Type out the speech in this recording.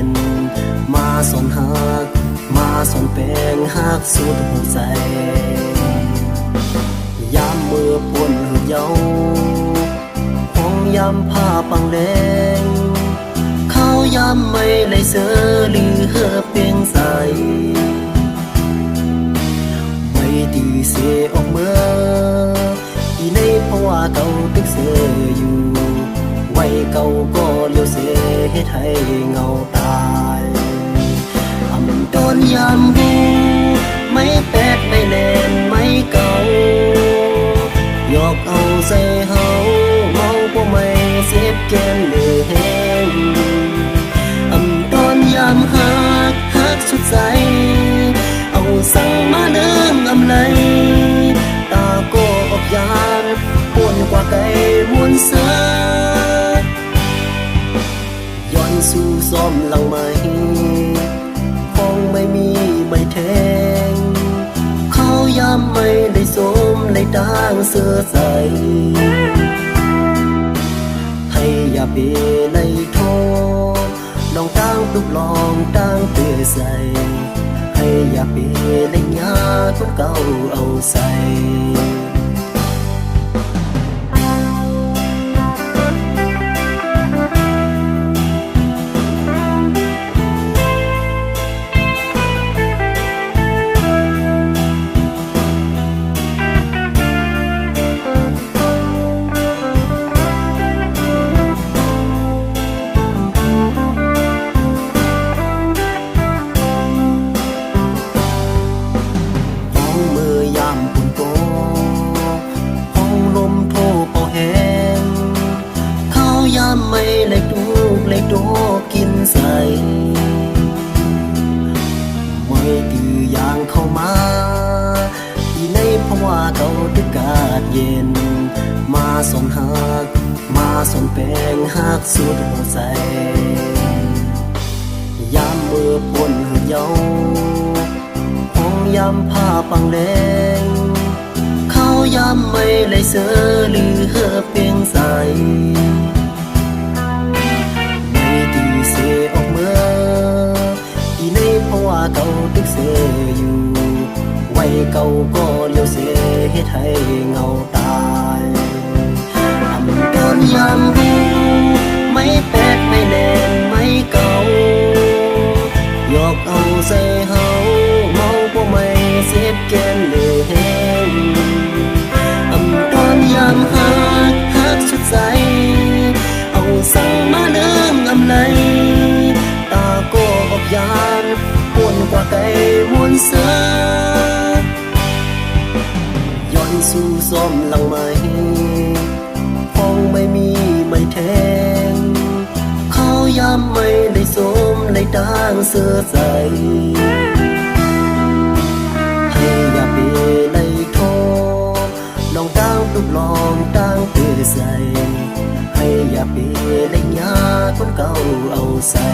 นมาสอนหักมาสอนแปลงหักสุดหัวใจยามมือปวนหืดเยาห้องยามผ้าปังแดงเข้ายามไม่เลยเสือหรือเหือเพียงใสไม่ดีเสียออกเมื่ออีในเพราะว่าเก่าตึกเสืออยู่ไว้เก่าก็เลี้ยวเสียให้ไทยเงาตายโดนยามหูไม่แปดไม่แน่นไม่เก่ายอกเอาใส่เฮาเมาพวกไม่เสียบแก้มเลยแห้งโดนยามหักสุดใจเอาสั่งมาเนิ่มไหลตาโกออกยานปวนกว่าไก่มวนเสือย้อนสู่ซ้อมหลังไม้คงไม่มีไม่แทงเขาย้ำไม่ได้สมเลยด่างเสื้อใสให้อย่าเปเลยโทษลองตั้งตุกลองตั้งเตือใส่ให้อย่าเปเลยยาคนเก่าเอาใส่ไม่เลยดูกินใส่ไม่ดื้อยางเข้ามาที่ในเพราะว่าเขาดึกกาดเย็นมาสอนหักมาสอนแปลงหักสุดหัวใจยามมือปนหืดเยาห้องยามผ้าปังแดงเขายามไม่เลยเสือหรือเหือเพียงใสเสียออกเมื่ออีในเพราะว่าเก่าตึกเสียอยู่ไว้เก่าก็เลี้ยวเสียให้ไทยเงาตายโดนยามหูไม่แปดไม่แน่นไม่เก่ายอกเอาใส่เฮาเมาพวกไม่เสียบแก้มเลยแห้งโดนยามหักสุดใจเอาสั่งมาเนิ่มไหลตาโกออกยานปวนกว่าไก่มวนเสือย้อนสู่ซ้อมหลังไม้คงไม่มีไม่แทงเขาย้ำไม่ได้สมเลยด่างเสื้อใสให้อย่าเปเลยโทษลองตั้งตุกลองตั้งเตือใส่ให้อย่าเปเลยยาคนเก่าเอาใส่